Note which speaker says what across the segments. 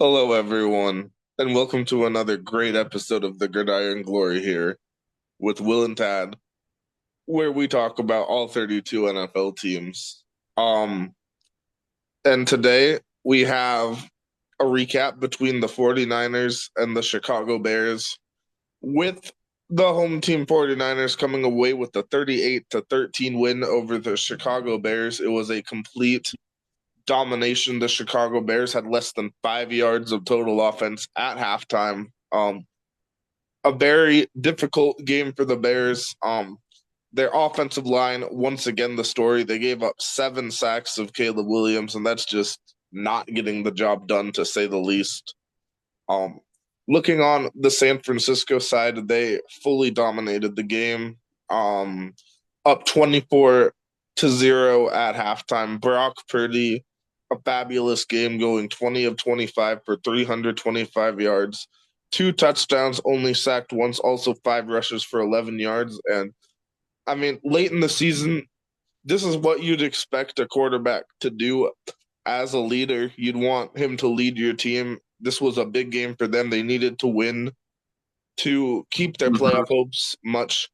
Speaker 1: Hello, everyone, and welcome to another great episode of the Gridiron Glory here with Will and Tad, where we talk about all 32 NFL teams. Um, and today we have a recap between the 49ers and the Chicago Bears, with the home team 49ers coming away with the 38-13 win over the Chicago Bears. It was a complete domination. The Chicago Bears had less than 5 yards of total offense at halftime. A very difficult game for the Bears. Their offensive line, once again, the story, they gave up 7 sacks of Caleb Williams, and that's just not getting the job done, to say the least. Um, Looking on the San Francisco side, they fully dominated the game. Up 24-0 at halftime. Brock Purdy, a fabulous game, going 20 of 25 for 325 yards, 2 touchdowns, only sacked once, also 5 rushes for 11 yards. And I mean, late in the season, this is what you'd expect a quarterback to do as a leader. You'd want him to lead your team. This was a big game for them. They needed to win to keep their
Speaker 2: Mhm.
Speaker 1: playoff hopes much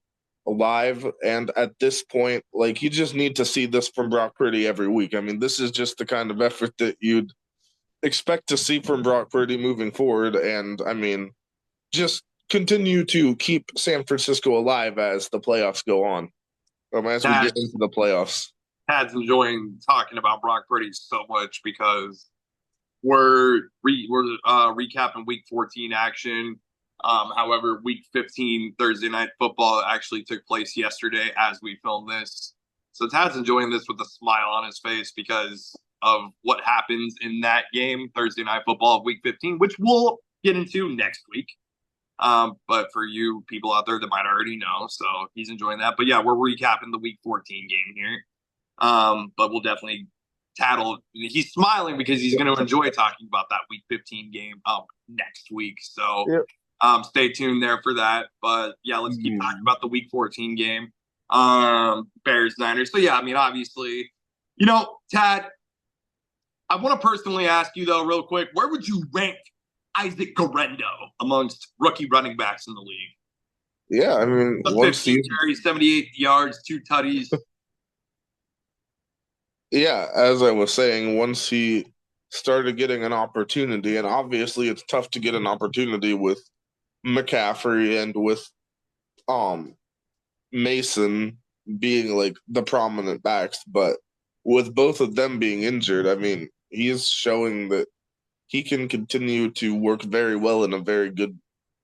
Speaker 1: alive. And at this point, like, you just need to see this from Brock Purdy every week. I mean, this is just the kind of effort that you'd expect to see from Brock Purdy moving forward. And I mean, just continue to keep San Francisco alive as the playoffs go on, as we get
Speaker 2: Tad's
Speaker 1: into the playoffs.
Speaker 2: Tad's enjoying talking about Brock Purdy so much because we're recapping Week 14 action. However, Week 15 Thursday night football actually took place yesterday as we film this. So Tad's enjoying this with a smile on his face because of what happens in that game, Thursday night football of Week 15, which we'll get into next week. But for you people out there that might already know, so he's enjoying that. But yeah, we're recapping the Week 14 game here. But we'll definitely tattle. He's smiling because he's going to enjoy talking about that Week 15 game up next week. So
Speaker 1: Yep.
Speaker 2: stay tuned there for that. But yeah, let's keep talking about the Week 14 game. Bears Niners. So yeah, I mean, obviously, Tad, I want to personally ask you though, real quick, where would you rank Isaac Guerrero amongst rookie running backs in the league?
Speaker 1: Yeah, I mean,
Speaker 2: The
Speaker 1: one
Speaker 2: 15
Speaker 1: season.
Speaker 2: carries, 78 yards, 2 tutties.
Speaker 1: Yeah, as I was saying, once he started getting an opportunity, and obviously it's tough to get an opportunity with McCaffrey and with um Mason being like the prominent backs, but with both of them being injured, I mean, he is showing that he can continue to work very well in a very good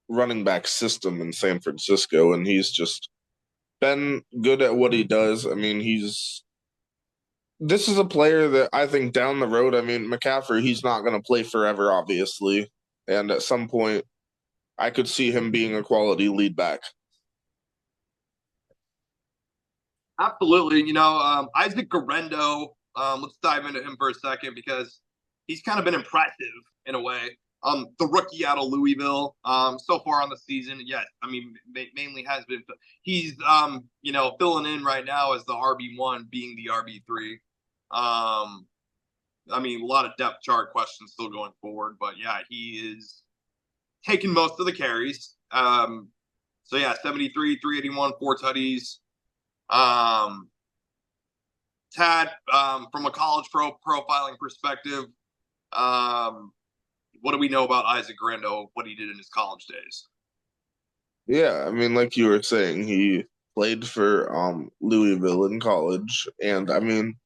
Speaker 1: running back system in San Francisco, and he's just been good at what he does. I mean, this is a player that I think down the road, I mean, McCaffrey, he's not going to play forever, obviously. And at some point, I could see him being a quality lead back.
Speaker 2: Absolutely. Isaac Guerrero, let's dive into him for a second because he's kind of been impressive in a way. The rookie out of Louisville, so far on the season, yeah, I mean, mainly has been. He's, filling in right now as the RB1, being the RB3. I mean, a lot of depth chart questions still going forward, but yeah, he is taking most of the carries. So yeah, 73, 381, 4 tutties. Um, Tad, from a college profiling perspective, um, what do we know about Isaac Guerrero, what he did in his college days?
Speaker 1: Yeah, I mean, like you were saying, he played for Louisville in college. And I mean,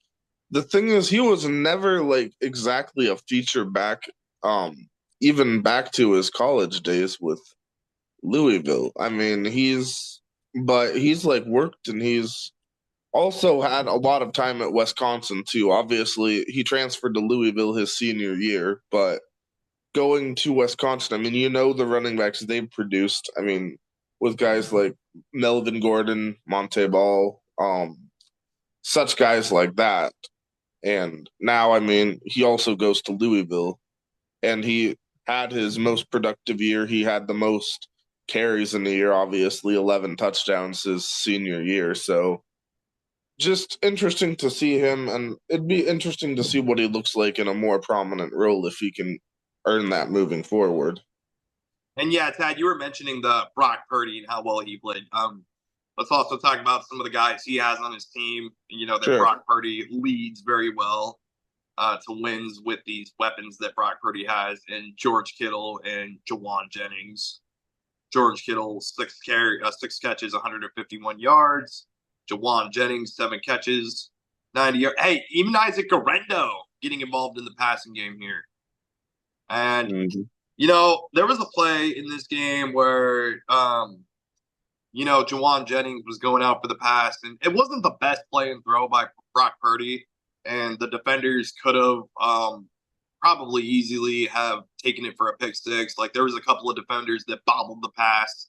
Speaker 1: the thing is, he was never like exactly a feature back, um, even back to his college days with Louisville. I mean, but he's like worked, and he's also had a lot of time at Wisconsin too. Obviously, he transferred to Louisville his senior year, but going to Wisconsin, I mean, the running backs they've produced. I mean, with guys like Melvin Gordon, Monte Ball, such guys like that. And now, I mean, he also goes to Louisville, and he had his most productive year. He had the most carries in the year, obviously, 11 touchdowns his senior year. So just interesting to see him, and it'd be interesting to see what he looks like in a more prominent role if he can earn that moving forward.
Speaker 2: And yeah, Tad, you were mentioning the Brock Purdy and how well he played. Let's also talk about some of the guys he has on his team. You know that
Speaker 1: Sure.
Speaker 2: Brock Purdy leads very well to wins with these weapons that Brock Purdy has, and George Kittle and Jawan Jennings. George Kittle, six catches, 151 yards. Jawan Jennings, 7 catches, 90 yards. Hey, even Isaac Garendo getting involved in the passing game here. And,
Speaker 1: Mm-hmm.
Speaker 2: there was a play in this game where, Jawan Jennings was going out for the pass, and it wasn't the best play and throw by Brock Purdy. And the defenders could have probably easily have taken it for a pick six. Like there was a couple of defenders that bobbled the pass,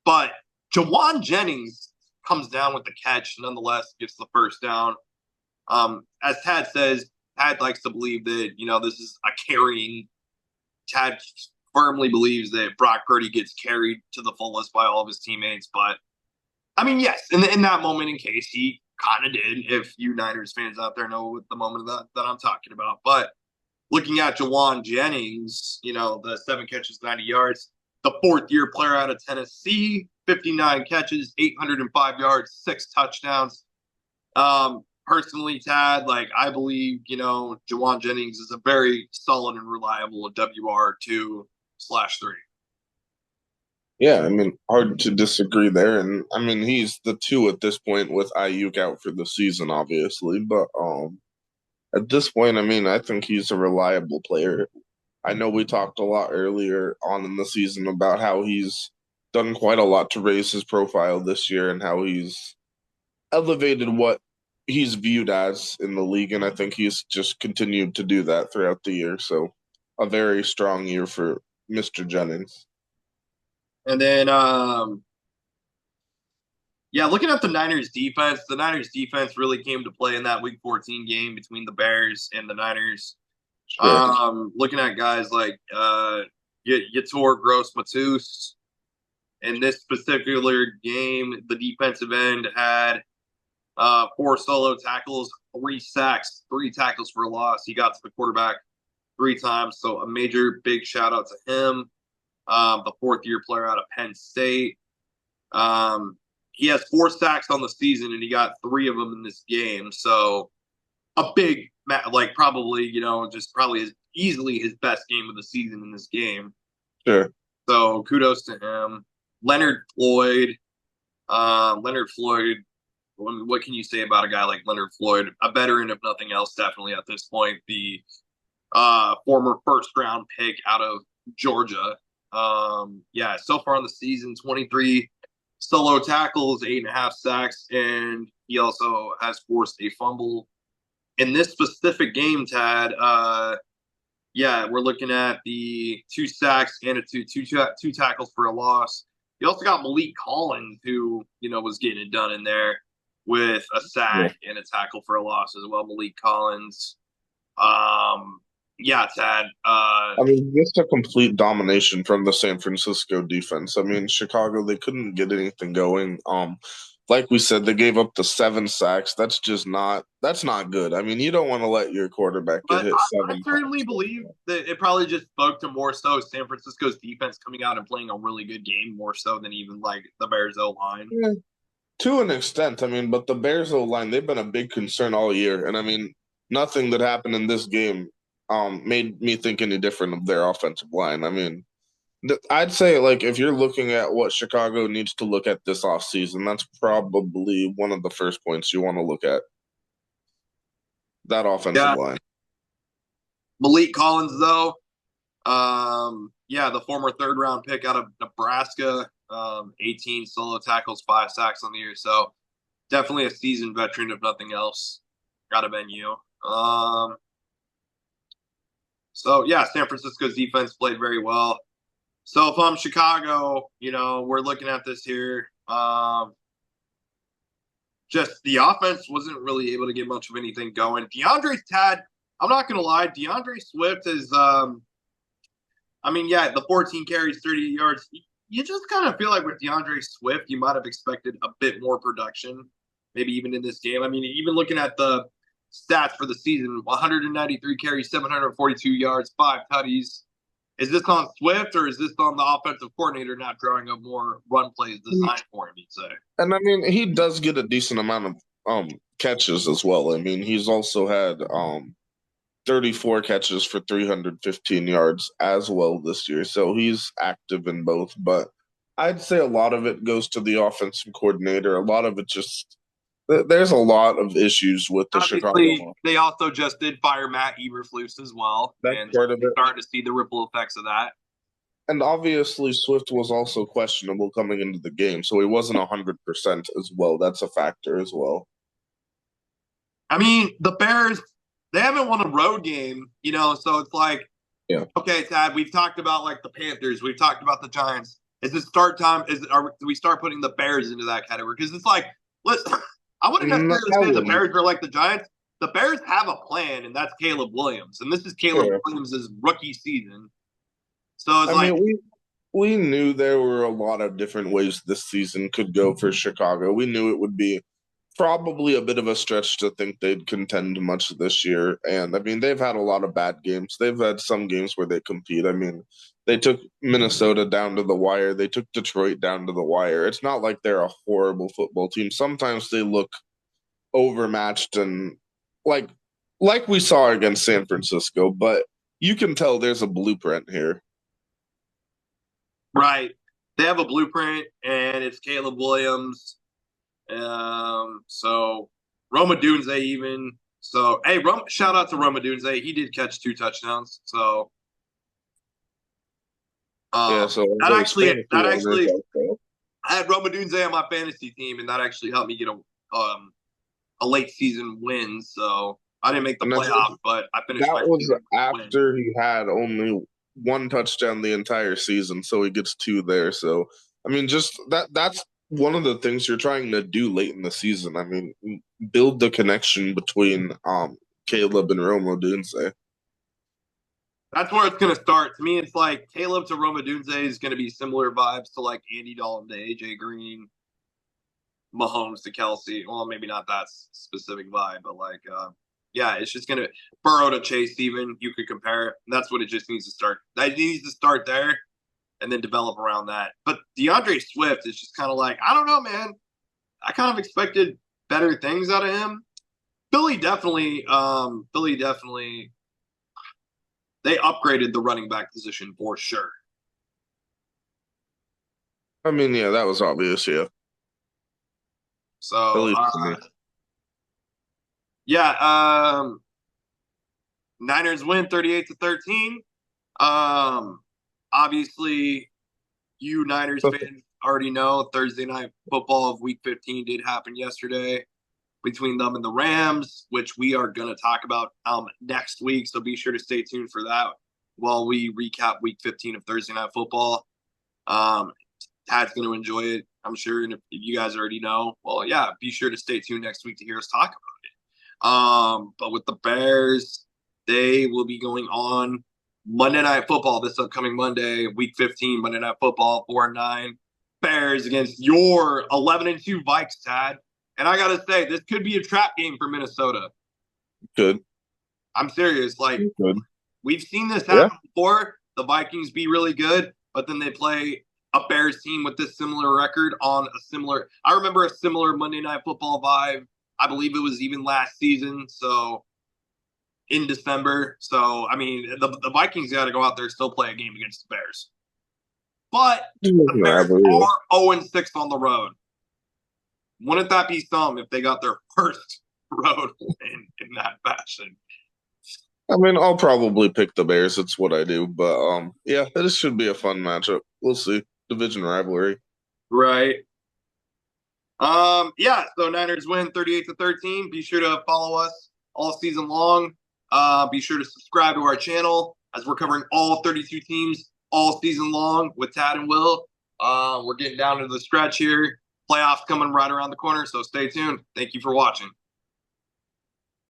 Speaker 2: but Jawan Jennings comes down with the catch, nonetheless gets the first down. As Tad says, Tad likes to believe that this is a carrying. Tad firmly believes that Brock Purdy gets carried to the fullest by all of his teammates, but I mean, yes, in that moment in case he kind of did. If you Niners fans out there know what the moment that I'm talking about, but looking at Jawan Jennings, the 7 catches, 90 yards, the fourth-year player out of Tennessee, 59 catches, 805 yards, 6 touchdowns. Personally, Tad, I believe, Jawan Jennings is a very solid and reliable WR2/3.
Speaker 1: Yeah, I mean, hard to disagree there. And I mean, he's the 2 at this point with Ayuk out for the season, obviously. But at this point, I mean, I think he's a reliable player. I know we talked a lot earlier on in the season about how he's done quite a lot to raise his profile this year and how he's elevated what he's viewed as in the league. And I think he's just continued to do that throughout the year. So a very strong year for Mr. Jennings.
Speaker 2: And then, looking at the Niners defense really came to play in that Week 14 game between the Bears and the Niners. Sure. Looking at guys like Yetur Gross-Matos. In this particular game, the defensive end had 4 solo tackles, 3 sacks, 3 tackles for a loss. He got to the quarterback 3 times, so a major big shout out to him. The 4th-year player out of Penn State. He has 4 sacks on the season, and he got 3 of them in this game. So a big, probably, probably easily his best game of the season in this game.
Speaker 1: Sure.
Speaker 2: So kudos to him. Leonard Floyd. What can you say about a guy like Leonard Floyd? A veteran, if nothing else, definitely at this point. The former first-round pick out of Georgia. So far in the season, 23 solo tackles, 8.5 sacks, and he also has forced a fumble. In this specific game, Tad, we're looking at the 2 sacks and two tackles for a loss. You also got Malik Collins, who, was getting it done in there with a sack and a tackle for a loss as well. Malik Collins. Tad. I
Speaker 1: mean, just a complete domination from the San Francisco defense. I mean, Chicago, they couldn't get anything going. Like we said, they gave up the 7 sacks. That's not good. I mean, you don't want to let your quarterback get hit 7
Speaker 2: times. I certainly believe that it probably just spoke to more so San Francisco's defense coming out and playing a really good game, more so than even the Bears O-line.
Speaker 1: Yeah, to an extent. I mean, but the Bears O-line, they've been a big concern all year. And I mean, nothing that happened in this game made me think any different of their offensive line. I mean, I'd say, if you're looking at what Chicago needs to look at this offseason, that's probably one of the first points you want to look at. That offensive line.
Speaker 2: Malik Collins, though, the former 3rd-round pick out of Nebraska, 18 solo tackles, 5 sacks on the year. So definitely a seasoned veteran, if nothing else. Got to been you. San Francisco's defense played very well. So if I'm Chicago, we're looking at this here. Just the offense wasn't really able to get much of anything going. Tad, I'm not going to lie, DeAndre Swift is, the 14 carries, 30 yards. You just kind of feel like with DeAndre Swift, you might have expected a bit more production, maybe even in this game. I mean, even looking at the stats for the season, 193 carries, 742 yards, 5 tutties. Is this on Swift or is this on the offensive coordinator not drawing up more run plays designed for him, you'd say?
Speaker 1: And I mean, he does get a decent amount of catches as well. I mean, he's also had 34 catches for 315 yards as well this year. So he's active in both, but I'd say a lot of it goes to the offensive coordinator. A lot of it just there's a lot of issues with the
Speaker 2: Obviously,
Speaker 1: Chicago.
Speaker 2: they also just did fire Matt Eberflus as well,
Speaker 1: That's
Speaker 2: and
Speaker 1: part of it.
Speaker 2: starting to see the ripple effects of that.
Speaker 1: And obviously, Swift was also questionable coming into the game, so he wasn't 100% as well. That's a factor as well.
Speaker 2: I mean, the Bears, they haven't won a road game, so it's like,
Speaker 1: yeah.
Speaker 2: Okay, Tad, we've talked about like the Panthers, we've talked about the Giants. Is it start time? Do we start putting the Bears into that category? Because it's like, listen, I wouldn't necessarily say the Bears are like the Giants. The Bears have a plan, and that's Caleb Williams, and this is Caleb Williams' rookie season. So it's
Speaker 1: we knew there were a lot of different ways this season could go for Chicago. We knew it would be probably a bit of a stretch to think they'd contend much this year. And I mean, they've had a lot of bad games. They've had some games where they compete. I mean, they took Minnesota down to the wire. They took Detroit down to the wire. It's not like they're a horrible football team. Sometimes they look overmatched and like we saw against San Francisco, but you can tell there's a blueprint here.
Speaker 2: Right. They have a blueprint, and it's Caleb Williams. So Rome Odunze even. So, hey, shout out to Rome Odunze. He did catch 2 touchdowns. So,
Speaker 1: so
Speaker 2: that actually, I had Rome Odunze on my fantasy team, and that actually helped me get a late season win. So I didn't make the playoff, but I finished.
Speaker 1: That was after he had only 1 touchdown the entire season, so he gets 2 there. So I mean, just that's one of the things you're trying to do late in the season. I mean, build the connection between Caleb and Rome Odunze.
Speaker 2: That's where it's going to start. To me, it's like Caleb to Rome Odunze is going to be similar vibes to like Andy Dalton to AJ Green, Mahomes to Kelsey. Well, maybe not that specific vibe, but like, yeah, it's just going to Burrow to Chase even. You could compare it. And that's what it just needs to start. That needs to start there and then develop around that. But DeAndre Swift is just kind of like, I don't know, man. I kind of expected better things out of him. Philly definitely, they upgraded the running back position for sure.
Speaker 1: I mean, yeah, that was obvious, yeah.
Speaker 2: So, Niners win 38-13. Obviously, you Niners fans already know Thursday night football of Week 15 did happen yesterday between them and the Rams, which we are going to talk about next week. So be sure to stay tuned for that while we recap Week 15 of Thursday night football. Tad's going to enjoy it, I'm sure. And if you guys already know, well, yeah, be sure to stay tuned next week to hear us talk about it. But with the Bears, they will be going on Monday Night Football this upcoming Monday, Week 15, Monday Night Football, 4-9. Bears against your 11-2 Vikes, Tad. And I got to say, this could be a trap game for Minnesota.
Speaker 1: Good.
Speaker 2: I'm serious. Like, we've seen this happen before. The Vikings be really good, but then they play a Bears team with this similar record on a similar – I remember a similar Monday Night Football vibe. I believe it was even last season, so in December. So, I mean, the Vikings got to go out there and still play a game against the Bears. But the Bears are 0-6 on the road. Wouldn't that be some if they got their first road win in that fashion?
Speaker 1: I mean, I'll probably pick the Bears. It's what I do. But, yeah, this should be a fun matchup. We'll see. Division rivalry.
Speaker 2: Right. Yeah, so Niners win 38-13. Be sure to follow us all season long. Be sure to subscribe to our channel as we're covering all 32 teams all season long with Tad and Will. We're getting down to the stretch here. Playoffs coming right around the corner, so stay tuned. Thank you for watching.